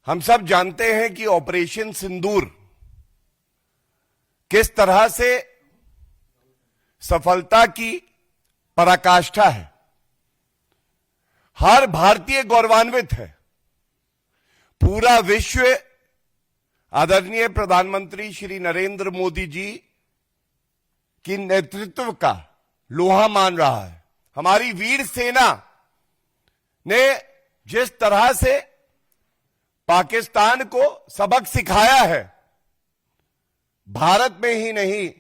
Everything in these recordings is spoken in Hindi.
हम सब जानते हैं कि ऑपरेशन सिंदूर किस तरह से सफलता की पराकाष्ठा है। हर भारतीय गौरवान्वित है। पूरा विश्व आदरणीय प्रधानमंत्री श्री नरेंद्र मोदी जी की नेतृत्व का लोहा मान रहा है। हमारी वीर सेना ने जिस तरह से पाकिस्तान को सबक सिखाया है, भारत में ही नहीं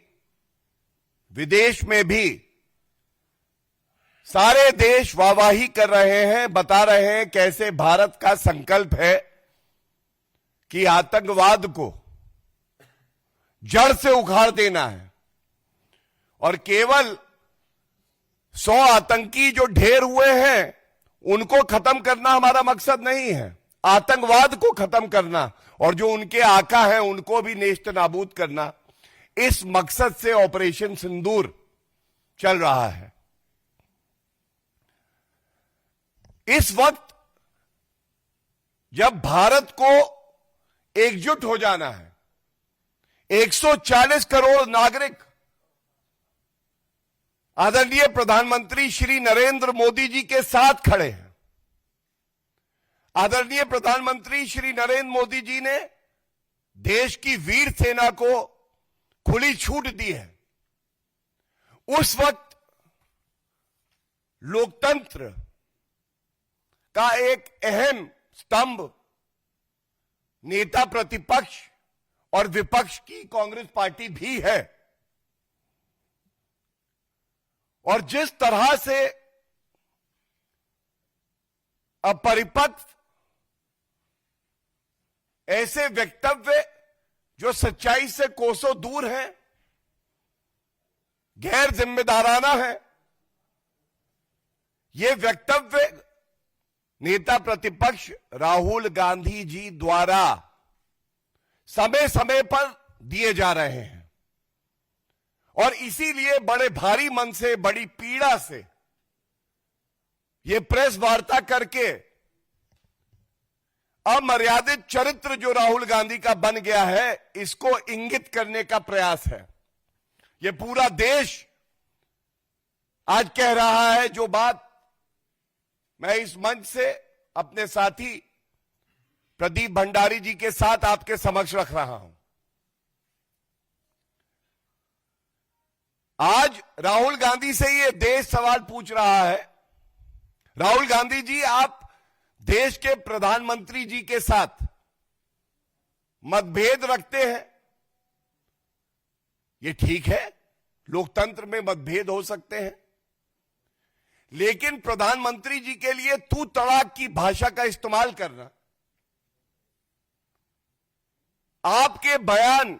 विदेश में भी सारे देश वाहवाही कर रहे हैं, बता रहे हैं कैसे भारत का संकल्प है कि आतंकवाद को जड़ से उखाड़ देना है। और केवल 100 आतंकी जो ढेर हुए हैं उनको खत्म करना हमारा मकसद नहीं है, आतंकवाद को खत्म करना और जो उनके आका हैं उनको भी नेस्त नाबूद करना, इस मकसद से ऑपरेशन सिंदूर चल रहा है। इस वक्त जब भारत को एकजुट हो जाना है, 140 करोड़ नागरिक आदरणीय प्रधानमंत्री श्री नरेंद्र मोदी जी के साथ खड़े हैं। आदरणीय प्रधानमंत्री श्री नरेंद्र मोदी जी ने देश की वीर सेना को खुली छूट दी है। उस वक्त लोकतंत्र का एक अहम स्तंभ नेता प्रतिपक्ष और विपक्ष की कांग्रेस पार्टी भी है। और जिस तरह से अपरिपक्व ऐसे वक्तव्य जो सच्चाई से कोसों दूर हैं, गैर जिम्मेदाराना है, ये वक्तव्य नेता प्रतिपक्ष राहुल गांधी जी द्वारा समय समय पर दिए जा रहे हैं। और इसीलिए बड़े भारी मन से, बड़ी पीड़ा से ये प्रेस वार्ता करके अमर्यादित चरित्र जो राहुल गांधी का बन गया है, इसको इंगित करने का प्रयास है। ये पूरा देश आज कह रहा है जो बात मैं इस मंच से अपने साथी प्रदीप भंडारी जी के साथ आपके समक्ष रख रहा हूं। आज राहुल गांधी से ये देश सवाल पूछ रहा है, राहुल गांधी जी आप देश के प्रधानमंत्री जी के साथ मतभेद रखते हैं। ये ठीक है, लोकतंत्र में मतभेद हो सकते हैं, लेकिन प्रधानमंत्री जी के लिए तू तड़ाक की भाषा का इस्तेमाल करना, आपके बयान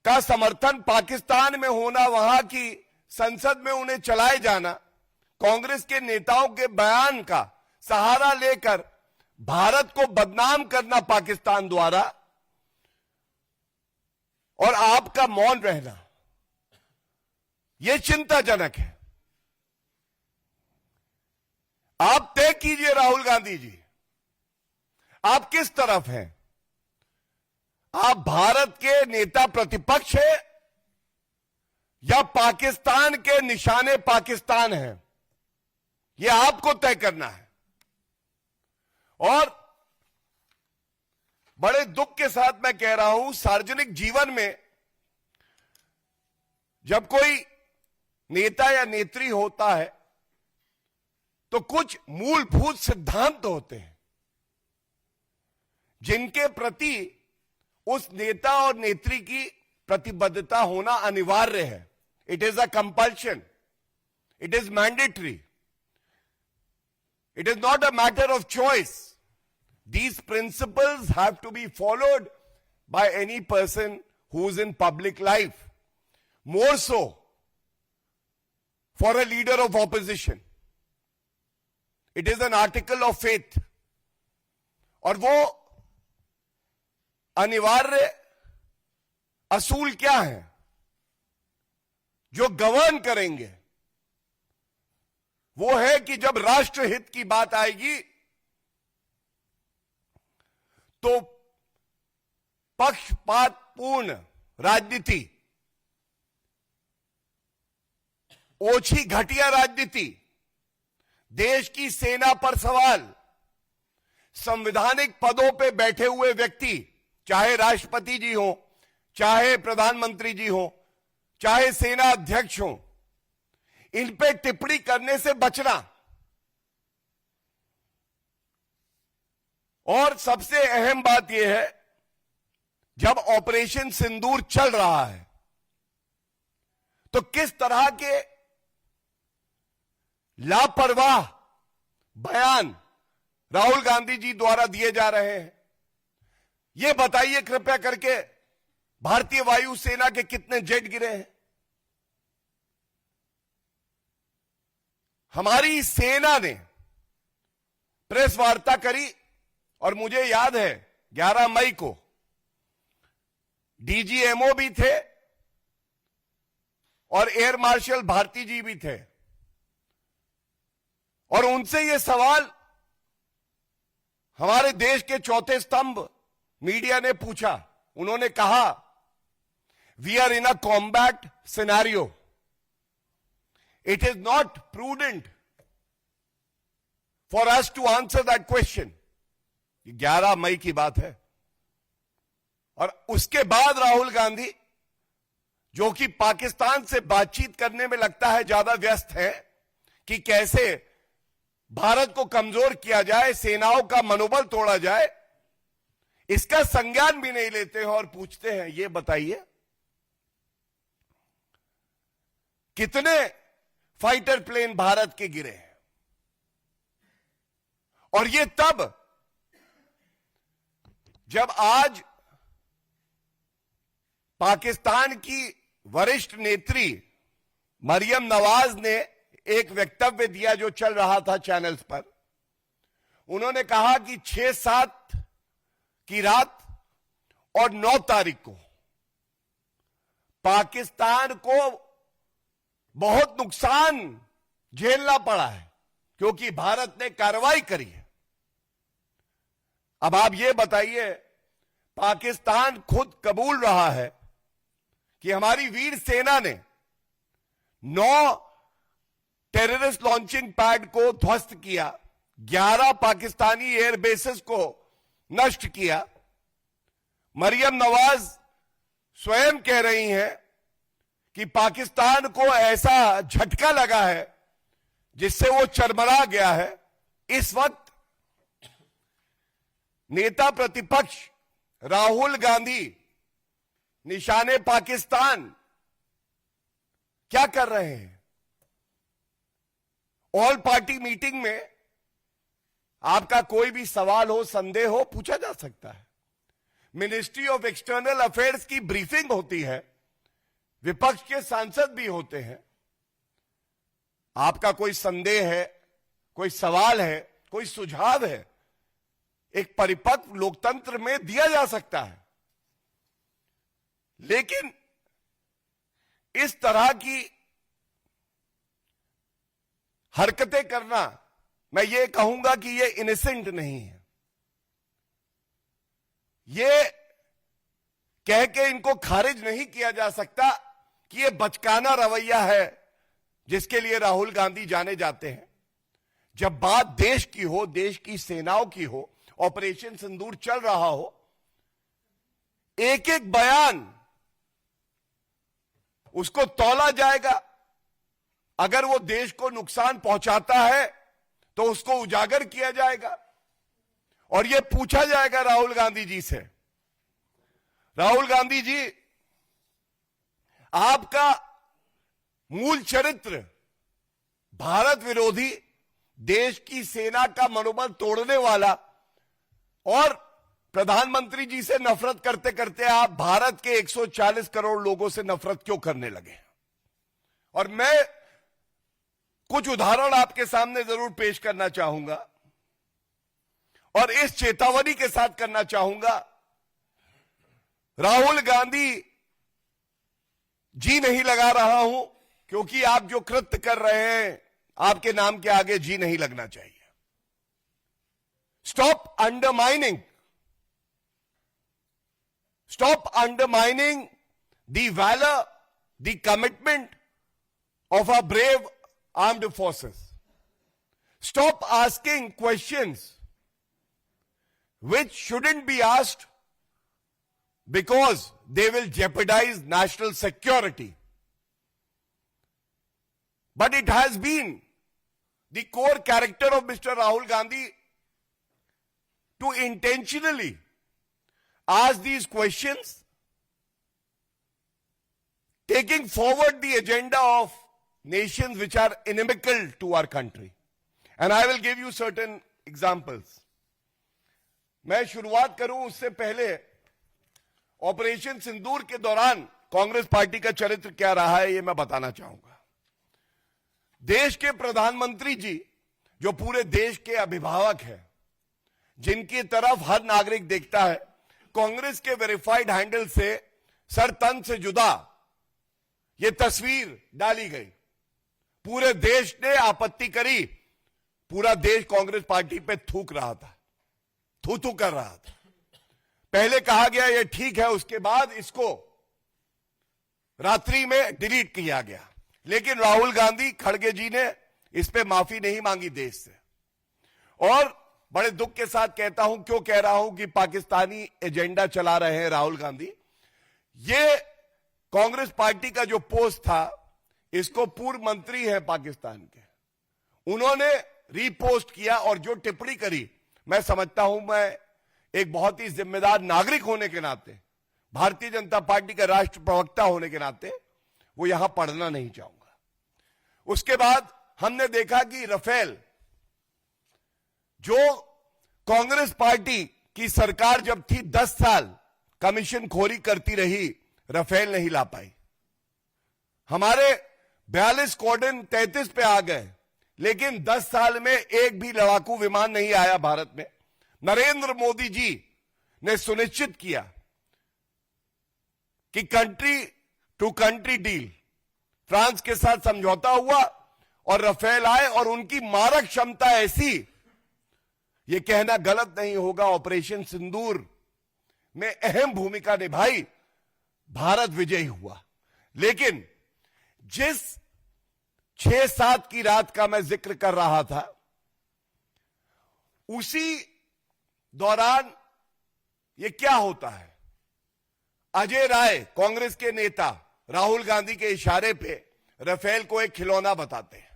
का समर्थन पाकिस्तान में होना, वहां की संसद में उन्हें चलाए जाना, कांग्रेस के नेताओं के बयान का सहारा लेकर भारत को बदनाम करना पाकिस्तान द्वारा, और आपका मौन रहना, यह चिंताजनक है। आप तय कीजिए राहुल गांधी जी, आप किस तरफ हैं? आप भारत के नेता प्रतिपक्ष हैं या पाकिस्तान के निशाने पाकिस्तान हैं? यह आपको तय करना है। और बड़े दुख के साथ मैं कह रहा हूं, सार्वजनिक जीवन में जब कोई नेता या नेत्री होता है तो कुछ मूलभूत सिद्धांत होते हैं जिनके प्रति उस नेता और नेत्री की प्रतिबद्धता होना अनिवार्य है। It is a compulsion, it is mandatory, it is not a matter of choice. These principles have to be followed by any person who is in public life. More so for a leader of opposition. It is an article of faith. और वो अनिवार्य असूल क्या है जो गवर्न करेंगे? वो है कि जब राष्ट्रहित की बात आएगी तो पक्षपातपूर्ण राजनीति, ओछी घटिया राजनीति, देश की सेना पर सवाल, संवैधानिक पदों पे बैठे हुए व्यक्ति, चाहे राष्ट्रपति जी हो, चाहे प्रधानमंत्री जी हो, चाहे सेना अध्यक्ष हो, इन पे टिप्पणी करने से बचना। और सबसे अहम बात यह है, जब ऑपरेशन सिंदूर चल रहा है तो किस तरह के लापरवाह बयान राहुल गांधी जी द्वारा दिए जा रहे हैं, यह बताइए कृपया करके। भारतीय वायुसेना के कितने जेट गिरे हैं? हमारी सेना ने प्रेस वार्ता करी और मुझे याद है 11 मई को डीजीएमओ भी थे और एयर मार्शल भारती जी भी थे, और उनसे यह सवाल हमारे देश के चौथे स्तंभ मीडिया ने पूछा। उन्होंने कहा, we are in a combat scenario, it is not prudent for us to answer that question. 11 मई की बात है। और उसके बाद राहुल गांधी, जो कि पाकिस्तान से बातचीत करने में लगता है ज्यादा व्यस्त है कि कैसे भारत को कमजोर किया जाए, सेनाओं का मनोबल तोड़ा जाए, इसका संज्ञान भी नहीं लेते हैं और पूछते हैं, ये बताइए कितने फाइटर प्लेन भारत के गिरे हैं? और ये तब जब आज पाकिस्तान की वरिष्ठ नेत्री मरियम नवाज ने एक वक्तव्य दिया जो चल रहा था चैनल्स पर। उन्होंने कहा कि 6-7 की रात और 9 तारीख को पाकिस्तान को बहुत नुकसान झेलना पड़ा है क्योंकि भारत ने कार्रवाई करी है। अब आप ये बताइए, पाकिस्तान खुद कबूल रहा है कि हमारी वीर सेना ने 9 टेररिस्ट लॉन्चिंग पैड को ध्वस्त किया, 11 पाकिस्तानी एयरबेसेस को नष्ट किया। मरियम नवाज स्वयं कह रही हैं कि पाकिस्तान को ऐसा झटका लगा है जिससे वो चरमरा गया है। इस वक्त नेता प्रतिपक्ष राहुल गांधी निशाने पाकिस्तान क्या कर रहे हैं? ऑल पार्टी मीटिंग में आपका कोई भी सवाल हो, संदेह हो, पूछा जा सकता है। मिनिस्ट्री ऑफ एक्सटर्नल अफेयर्स की ब्रीफिंग होती है, विपक्ष के सांसद भी होते हैं। आपका कोई संदेह है, कोई सवाल है, कोई सुझाव है, एक परिपक्व लोकतंत्र में दिया जा सकता है। लेकिन इस तरह की हरकतें करना, मैं ये कहूंगा कि ये इनोसेंट नहीं है। ये कह के इनको खारिज नहीं किया जा सकता कि ये बचकाना रवैया है जिसके लिए राहुल गांधी जाने जाते हैं। जब बात देश की हो, देश की सेनाओं की हो, ऑपरेशन सिंदूर चल रहा हो, एक एक बयान उसको तौला जाएगा। अगर वो देश को नुकसान पहुंचाता है तो उसको उजागर किया जाएगा और ये पूछा जाएगा राहुल गांधी जी से, राहुल गांधी जी, आपका मूल चरित्र भारत विरोधी, देश की सेना का मनोबल तोड़ने वाला, और प्रधानमंत्री जी से नफरत करते करते आप भारत के 140 करोड़ लोगों से नफरत क्यों करने लगे? और मैं कुछ उदाहरण आपके सामने जरूर पेश करना चाहूंगा और इस चेतावनी के साथ करना चाहूंगा, राहुल गांधी जी नहीं लगा रहा हूं क्योंकि आप जो कृत्य कर रहे हैं, आपके नाम के आगे जी नहीं लगना चाहिए। Stop undermining Stop undermining the valor, the commitment of our brave armed forces. Stop asking questions which shouldn't be asked because they will jeopardize national security. But it has been the core character of Mr. Rahul Gandhi to intentionally ask these questions, taking forward the agenda of nations which are inimical to our country. And I will give you certain examples. मैं शुरुआत करूं उससे पहले ऑपरेशन सिंदूर के दौरान कांग्रेस पार्टी का चरित्र क्या रहा है ये मैं बताना चाहूंगा। देश के प्रधानमंत्री जी जो पूरे देश के अभिभावक हैं, जिनकी तरफ हर नागरिक देखता है, कांग्रेस के वेरीफाइड हैंडल से सर तन से जुदा ये तस्वीर डाली गई। पूरे देश ने आपत्ति करी, पूरा देश कांग्रेस पार्टी पे थूक रहा था, थू कर रहा था। पहले कहा गया ये ठीक है, उसके बाद इसको रात्रि में डिलीट किया गया। लेकिन राहुल गांधी खड़गे जी ने इस पे माफी नहीं मांगी देश से। और बड़े दुख के साथ कहता हूं, क्यों कह रहा हूं कि पाकिस्तानी एजेंडा चला रहे हैं राहुल गांधी। ये कांग्रेस पार्टी का जो पोस्ट था, इसको पूर्व मंत्री है पाकिस्तान के, उन्होंने रीपोस्ट किया और जो टिप्पणी करी, मैं समझता हूं, मैं एक बहुत ही जिम्मेदार नागरिक होने के नाते, भारतीय जनता पार्टी का राष्ट्र प्रवक्ता होने के नाते, वो यहां पढ़ना नहीं चाहूंगा। उसके बाद हमने देखा कि राफेल, जो कांग्रेस पार्टी की सरकार जब थी 10 साल कमीशन खोरी करती रही, राफेल नहीं ला पाई। हमारे 42 स्क्वाड्रन 33 पे आ गए, लेकिन 10 साल में एक भी लड़ाकू विमान नहीं आया भारत में। नरेंद्र मोदी जी ने सुनिश्चित किया कि country to country deal, France के साथ समझौता हुआ और राफेल आए, और उनकी मारक क्षमता ऐसी, यह कहना गलत नहीं होगा, ऑपरेशन सिंदूर में अहम भूमिका निभाई, भारत विजयी हुआ। लेकिन जिस 6-7 की रात का मैं जिक्र कर रहा था, उसी दौरान ये क्या होता है, अजय राय कांग्रेस के नेता राहुल गांधी के इशारे पे राफेल को एक खिलौना बताते हैं,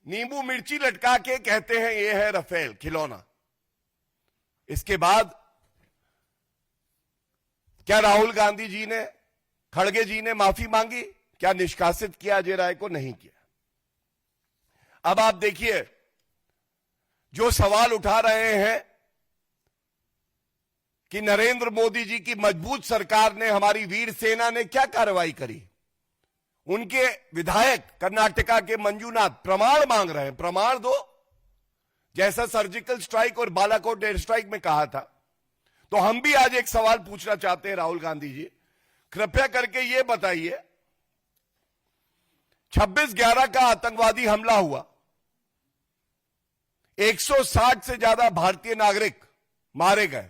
नींबू मिर्ची लटका के कहते हैं ये है राफेल खिलौना। इसके बाद क्या राहुल गांधी जी ने, खड़गे जी ने माफी मांगी? क्या निष्कासित किया अजय राय को? नहीं किया। अब आप देखिए, जो सवाल उठा रहे हैं कि नरेंद्र मोदी जी की मजबूत सरकार ने, हमारी वीर सेना ने क्या कार्रवाई करी। उनके विधायक कर्नाटका के मंजूनाथ प्रमाण मांग रहे हैं, प्रमाण दो, जैसा सर्जिकल स्ट्राइक और बालाकोट एयर स्ट्राइक में कहा था। तो हम भी आज एक सवाल पूछना चाहते हैं राहुल गांधी जी, कृपया करके यह बताइए, 26/11 का आतंकवादी हमला हुआ, 160 से ज्यादा भारतीय नागरिक मारे गए।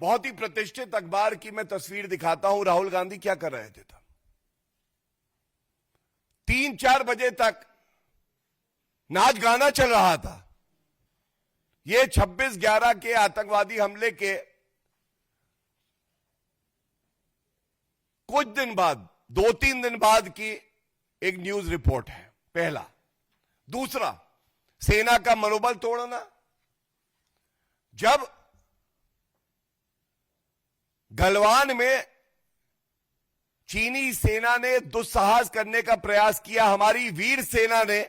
बहुत ही प्रतिष्ठित अखबार की मैं तस्वीर दिखाता हूं, राहुल गांधी क्या कर रहे थे। 3-4 बजे तक नाच गाना चल रहा था। यह 26/11 के आतंकवादी हमले के कुछ दिन बाद, 2-3 दिन बाद की एक न्यूज रिपोर्ट है, पहला। दूसरा, सेना का मनोबल तोड़ना। जब गलवान में चीनी सेना ने दुस्साहस करने का प्रयास किया, हमारी वीर सेना ने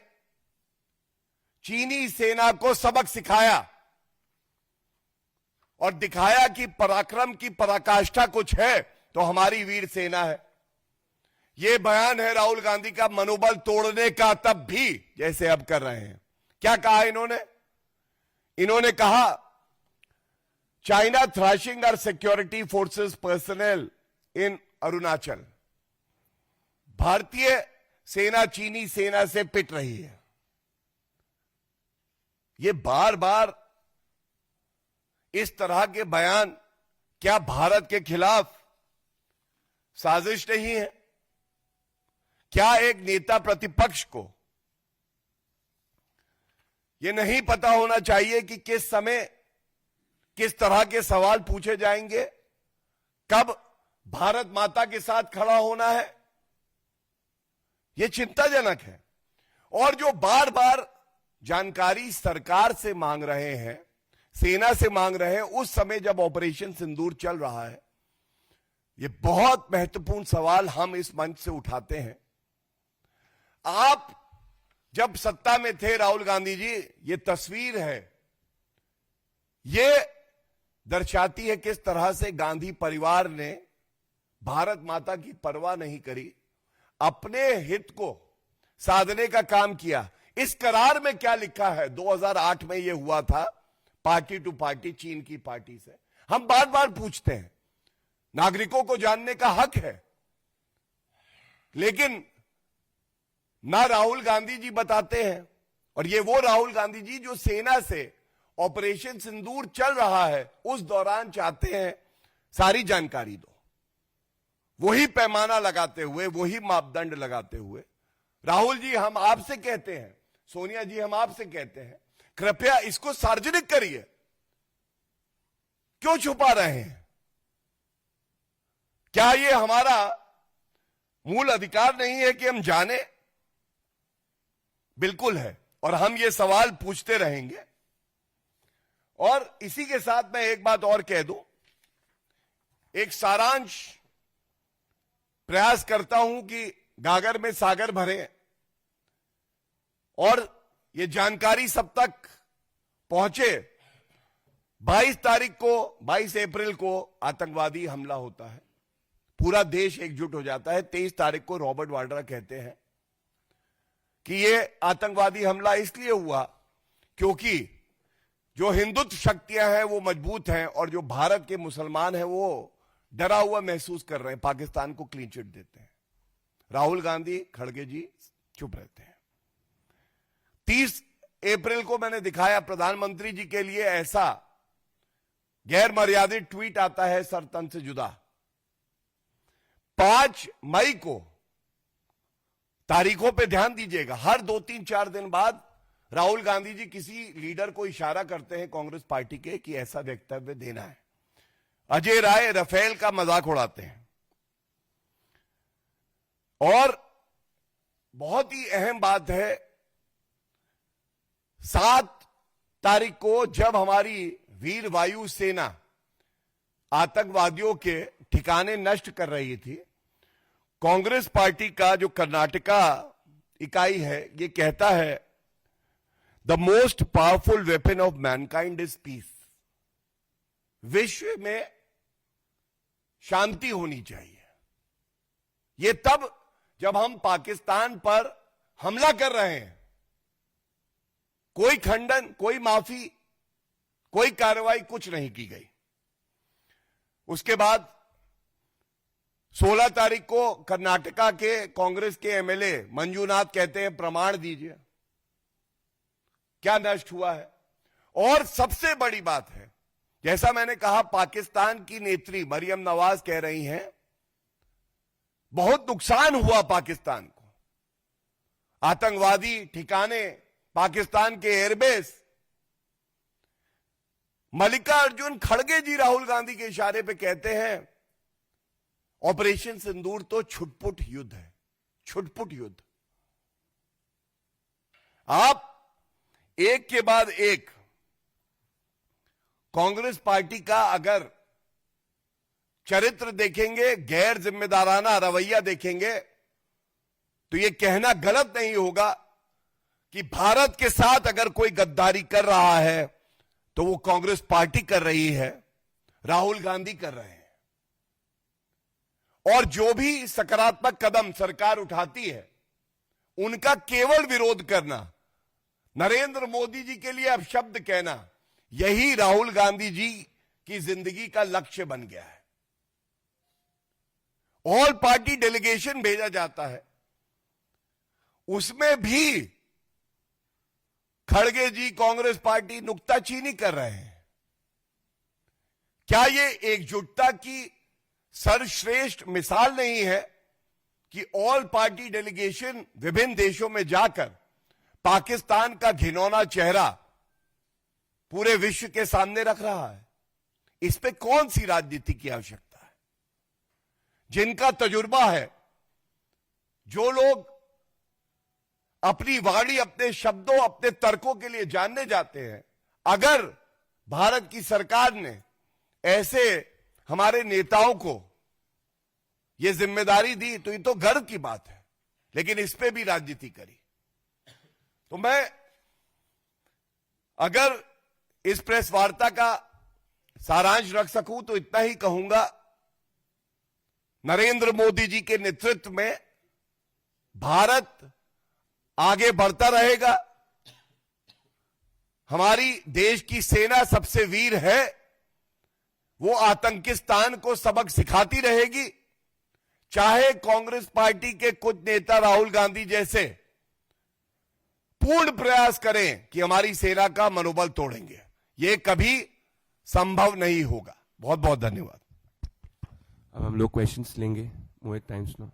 चीनी सेना को सबक सिखाया और दिखाया कि पराक्रम की पराकाष्ठा कुछ है तो हमारी वीर सेना है। यह बयान है राहुल गांधी का मनोबल तोड़ने का, तब भी जैसे अब कर रहे हैं। क्या कहा इन्होंने? इन्होंने कहा, China thrashing our security forces personnel in Arunachal. भारतीय सेना चीनी सेना से पिट रही है। ये बार बार इस तरह के बयान क्या भारत के खिलाफ साजिश नहीं है? क्या एक नेता प्रतिपक्ष को यह नहीं पता होना चाहिए कि किस समय किस तरह के सवाल पूछे जाएंगे, कब भारत माता के साथ खड़ा होना है? यह चिंताजनक है। और जो बार बार जानकारी सरकार से मांग रहे हैं, सेना से मांग रहे हैं, उस समय जब ऑपरेशन सिंदूर चल रहा है, यह बहुत महत्वपूर्ण सवाल हम इस मंच से उठाते हैं। आप जब सत्ता में थे राहुल गांधी जी, यह तस्वीर है, यह दर्शाती है किस तरह से गांधी परिवार ने भारत माता की परवाह नहीं करी, अपने हित को साधने का काम किया। इस करार में क्या लिखा है? 2008 में यह हुआ था, पार्टी टू पार्टी, चीन की पार्टी से। हम बार बार पूछते हैं, नागरिकों को जानने का हक है, लेकिन ना राहुल गांधी जी बताते हैं। और ये वो राहुल गांधी जी जो सेना से ऑपरेशन सिंदूर चल रहा है उस दौरान चाहते हैं सारी जानकारी दो। वही पैमाना लगाते हुए, वही मापदंड लगाते हुए, राहुल जी हम आपसे कहते हैं, सोनिया जी हम आपसे कहते हैं, कृपया इसको सार्वजनिक करिए। क्यों छुपा रहे हैं? क्या यह हमारा मूल अधिकार नहीं है कि हम जाने? बिल्कुल है, और हम ये सवाल पूछते रहेंगे। और इसी के साथ मैं एक बात और कह दूं, एक सारांश प्रयास करता हूं कि गागर में सागर भरे और ये जानकारी सब तक पहुंचे। 22 अप्रैल को आतंकवादी हमला होता है, पूरा देश एकजुट हो जाता है। 23 तारीख को रॉबर्ट वाड्रा कहते हैं कि यह आतंकवादी हमला इसलिए हुआ क्योंकि जो हिंदुत्व शक्तियां हैं वो मजबूत हैं और जो भारत के मुसलमान हैं वो डरा हुआ महसूस कर रहे हैं, पाकिस्तान को क्लीन चिट देते हैं। राहुल गांधी, खड़गे जी चुप रहते हैं। 30 अप्रैल को मैंने दिखाया, प्रधानमंत्री जी के लिए ऐसा गैर मर्यादित ट्वीट आता है, सर तन से जुदा। 5 मई को, तारीखों पे ध्यान दीजिएगा, हर 2-3-4 दिन बाद राहुल गांधी जी किसी लीडर को इशारा करते हैं कांग्रेस पार्टी के कि ऐसा वक्तव्य देना है। अजय राय राफेल का मजाक उड़ाते हैं। और बहुत ही अहम बात है, 7 तारीख को जब हमारी वीर वायु सेना आतंकवादियों के ठिकाने नष्ट कर रही थी, कांग्रेस पार्टी का जो कर्नाटका इकाई है ये कहता है the most powerful weapon of Mankind is peace. विश्व में शांति होनी चाहिए। ये तब जब हम पाकिस्तान पर हमला कर रहे हैं, कोई खंडन, कोई माफी, कोई कार्रवाई कुछ नहीं की गई। उसके बाद 16 तारीख को कर्नाटका के कांग्रेस के एमएलए मंजूनाथ कहते हैं प्रमाण दीजिए क्या नष्ट हुआ है। और सबसे बड़ी बात है, जैसा मैंने कहा, पाकिस्तान की नेत्री मरियम नवाज कह रही हैं बहुत नुकसान हुआ पाकिस्तान को, आतंकवादी ठिकाने, पाकिस्तान के एयरबेस। मल्लिकार्जुन खड़गे जी राहुल गांधी के इशारे पे कहते हैं ऑपरेशन सिंदूर तो छुटपुट युद्ध है, छुटपुट युद्ध। आप एक के बाद एक कांग्रेस पार्टी का अगर चरित्र देखेंगे, गैर जिम्मेदाराना रवैया देखेंगे, तो यह कहना गलत नहीं होगा कि भारत के साथ अगर कोई गद्दारी कर रहा है तो वो कांग्रेस पार्टी कर रही है, राहुल गांधी कर रहे हैं। और जो भी सकारात्मक कदम सरकार उठाती है उनका केवल विरोध करना, नरेंद्र मोदी जी के लिए अपशब्द कहना, यही राहुल गांधी जी की जिंदगी का लक्ष्य बन गया है। ऑल पार्टी डेलीगेशन भेजा जाता है, उसमें भी खड़गे जी कांग्रेस पार्टी नुक्ताचीनी कर रहे हैं। क्या ये एकजुटता की सर्वश्रेष्ठ मिसाल नहीं है कि ऑल पार्टी डेलीगेशन विभिन्न देशों में जाकर पाकिस्तान का घिनौना चेहरा पूरे विश्व के सामने रख रहा है? इस पे कौन सी राजनीति की आवश्यकता है? जिनका तजुर्बा है, जो लोग अपनी वाणी, अपने शब्दों, अपने तर्कों के लिए जानने जाते हैं, अगर भारत की सरकार ने ऐसे हमारे नेताओं को यह जिम्मेदारी दी तो ये तो गर्व की बात है, लेकिन इस पे भी राजनीति करी। तो मैं अगर इस प्रेस वार्ता का सारांश रख सकूं तो इतना ही कहूंगा, नरेंद्र मोदी जी के नेतृत्व में भारत आगे बढ़ता रहेगा। हमारी देश की सेना सबसे वीर है, वो आतंकिस्तान को सबक सिखाती रहेगी, चाहे कांग्रेस पार्टी के कुछ नेता राहुल गांधी जैसे पूर्ण प्रयास करें कि हमारी सेना का मनोबल तोड़ेंगे। ये कभी संभव नहीं होगा। बहुत बहुत धन्यवाद। अब हम लोग क्वेश्चंस लेंगे। Mohit Times Now.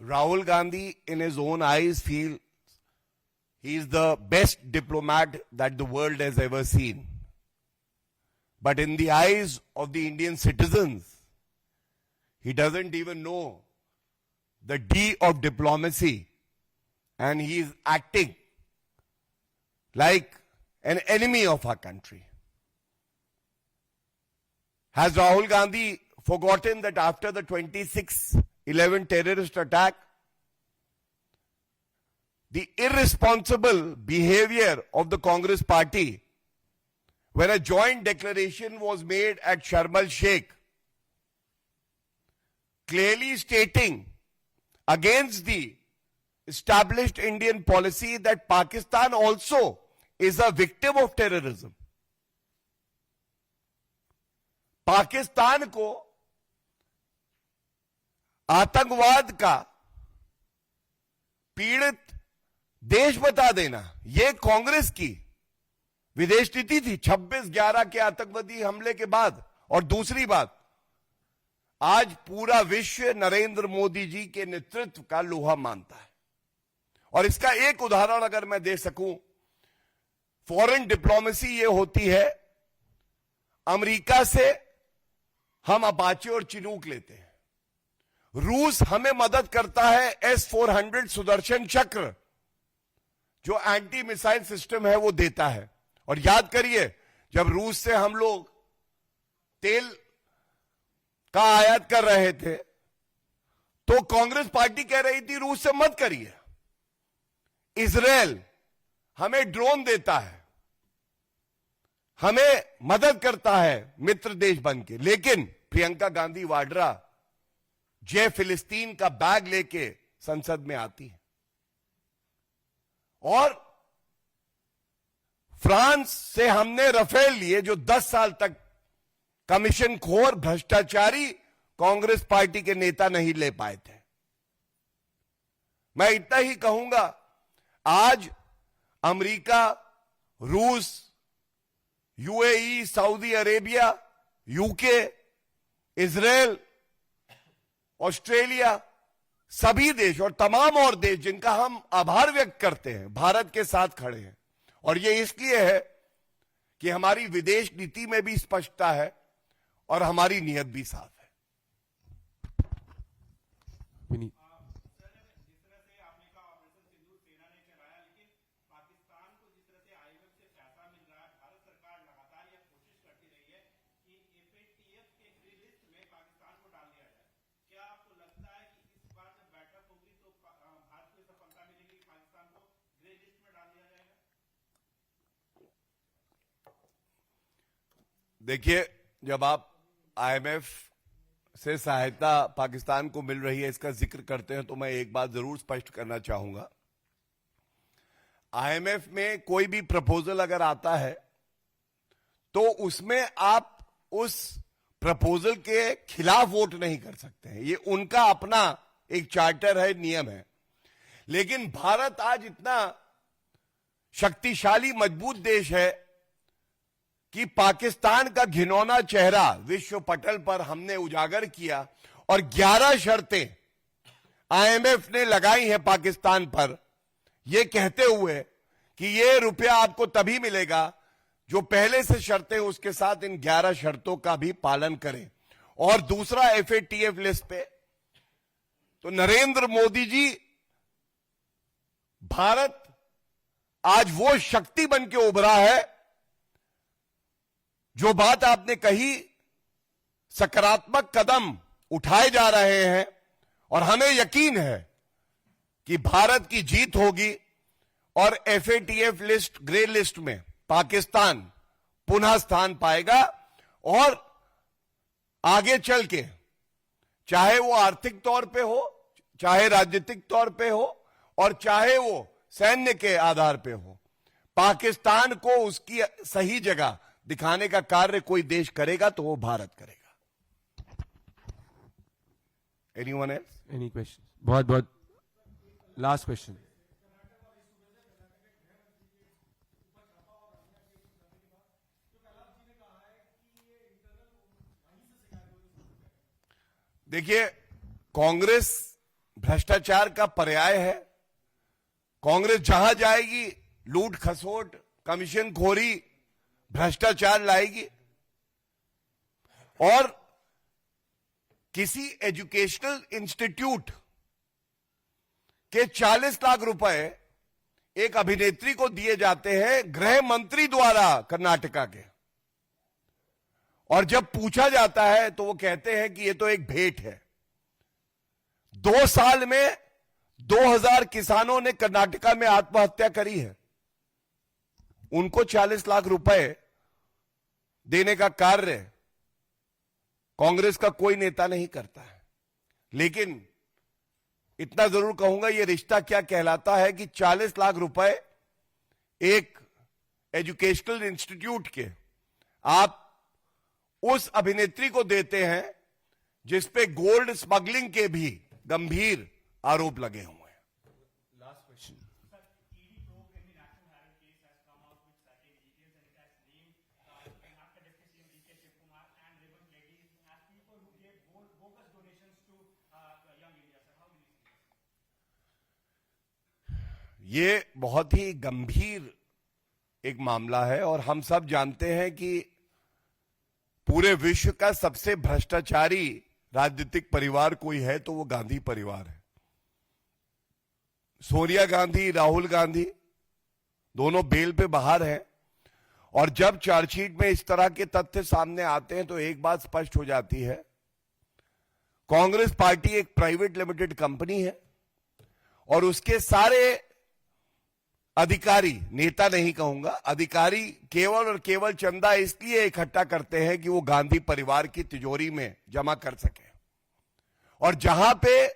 Rahul Gandhi, in his own eyes, feels he is the best diplomat that the world has ever seen. But in the eyes of the Indian citizens, he doesn't even know the D of diplomacy, and he is acting like an enemy of our country. Has Rahul Gandhi forgotten that after the 26/11 terrorist attack, the irresponsible behavior of the Congress party, when a joint declaration was made at Sharm el-Sheikh, clearly stating against the established Indian policy that Pakistan also is a victim of terrorism. Pakistan को आतंकवाद का पीड़ित देश बता देना, यह कांग्रेस की विदेश नीति थी 26/11 के आतंकवादी हमले के बाद। और दूसरी बात, आज पूरा विश्व नरेंद्र मोदी जी के नेतृत्व का लोहा मानता है। और इसका एक उदाहरण अगर मैं दे सकूं, फॉरेन डिप्लोमेसी यह होती है, अमेरिका से हम अपाचे और चिनूक लेते हैं, रूस हमें मदद करता है S-400 सुदर्शन चक्र जो एंटी मिसाइल सिस्टम है वो देता है। और याद करिए, जब रूस से हम लोग तेल का आयात कर रहे थे तो कांग्रेस पार्टी कह रही थी रूस से मत करिए। इजराइल हमें ड्रोन देता है, हमें मदद करता है मित्र देश बन के, लेकिन प्रियंका गांधी वाड्रा जय फिलिस्तीन का बैग लेके संसद में आती है। और फ्रांस से हमने राफेल लिए जो 10 साल तक कमीशन खोर भ्रष्टाचारी कांग्रेस पार्टी के नेता नहीं ले पाए थे। मैं इतना ही कहूंगा, आज अमेरिका, रूस, UAE, Saudi Arabia, UK, Israel, Australia, सभी देश और तमाम और देश जिनका हम आभार व्यक्त करते हैं, भारत के साथ खड़े हैं। और यह इसलिए है कि हमारी विदेश नीति में भी स्पष्टता है और हमारी नीयत भी साफ है। देखिए, जब आप IMF से सहायता पाकिस्तान को मिल रही है इसका जिक्र करते हैं तो मैं एक बात जरूर स्पष्ट करना चाहूंगा। आईएमएफ में कोई भी प्रपोजल अगर आता है तो उसमें आप उस प्रपोजल के खिलाफ वोट नहीं कर सकते हैं। ये उनका अपना एक चार्टर है, नियम है। लेकिन भारत आज इतना शक्तिशाली मजबूत देश है कि पाकिस्तान का घिनौना चेहरा विश्व पटल पर हमने उजागर किया और 11 शर्तें आईएमएफ ने लगाई हैं पाकिस्तान पर, यह कहते हुए कि यह रुपया आपको तभी मिलेगा जो पहले से शर्तें उसके साथ इन 11 शर्तों का भी पालन करें। और दूसरा एफएटीएफ लिस्ट पे तो नरेंद्र मोदी जी, भारत आज वो शक्ति बन के उभरा है। जो बात आपने कही, सकारात्मक कदम उठाए जा रहे हैं और हमें यकीन है कि भारत की जीत होगी और एफएटीएफ लिस्ट, ग्रे लिस्ट में पाकिस्तान पुनः स्थान पाएगा और आगे चल के, चाहे वो आर्थिक तौर पे हो, चाहे राजनीतिक तौर पे हो और चाहे वो सैन्य के आधार पे हो, पाकिस्तान को उसकी सही जगह दिखाने का कार्य कोई देश करेगा तो वो भारत करेगा। Anyone else? Any questions? बहुत बहुत last question. देखिए, कांग्रेस भ्रष्टाचार का पर्याय है। कांग्रेस जहां जाएगी लूट खसोट, कमीशन खोरी, भ्रष्टाचार लाएगी। और किसी एजुकेशनल इंस्टीट्यूट के 40 लाख रुपए एक अभिनेत्री को दिए जाते हैं गृह मंत्री द्वारा कर्नाटका के, और जब पूछा जाता है तो वो कहते हैं कि ये तो एक भेंट है। 2 साल में 2000 किसानों ने कर्नाटका में आत्महत्या करी है। उनको 40 लाख रुपए देने का कार्य कांग्रेस का कोई नेता नहीं करता है। लेकिन इतना जरूर कहूंगा, यह रिश्ता क्या कहलाता है कि 40 लाख रुपए एक एजुकेशनल इंस्टीट्यूट के आप उस अभिनेत्री को देते हैं जिस पे गोल्ड स्मगलिंग के भी गंभीर आरोप लगे हुए हैं। Last question. ये बहुत ही गंभीर एक मामला है और हम सब जानते हैं कि पूरे विश्व का सबसे भ्रष्टाचारी राजनीतिक परिवार कोई है तो वो गांधी परिवार है। सोनिया गांधी, राहुल गांधी दोनों बेल पे बाहर हैं और जब चार्जशीट में इस तरह के तथ्य सामने आते हैं तो एक बात स्पष्ट हो जाती है, कांग्रेस पार्टी एक प्राइवेट लिमिटेड कंपनी है और उसके सारे अधिकारी, नेता नहीं कहूंगा, अधिकारी केवल और केवल चंदा इसलिए इकट्ठा करते हैं कि वो गांधी परिवार की तिजोरी में जमा कर सके। और जहां पे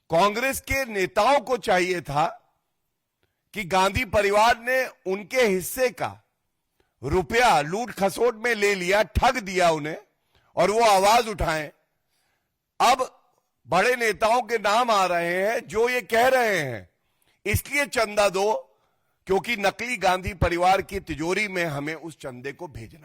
कांग्रेस के नेताओं को चाहिए था कि गांधी परिवार ने उनके हिस्से का रुपया लूट खसोट में ले लिया, ठग दिया उन्हें और वो आवाज उठाएं, अब बड़े नेताओं के नाम आ रहे हैं जो ये कह रहे हैं इसलिए चंदा दो क्योंकि नकली गांधी परिवार की तिजोरी में हमें उस चंदे को भेजना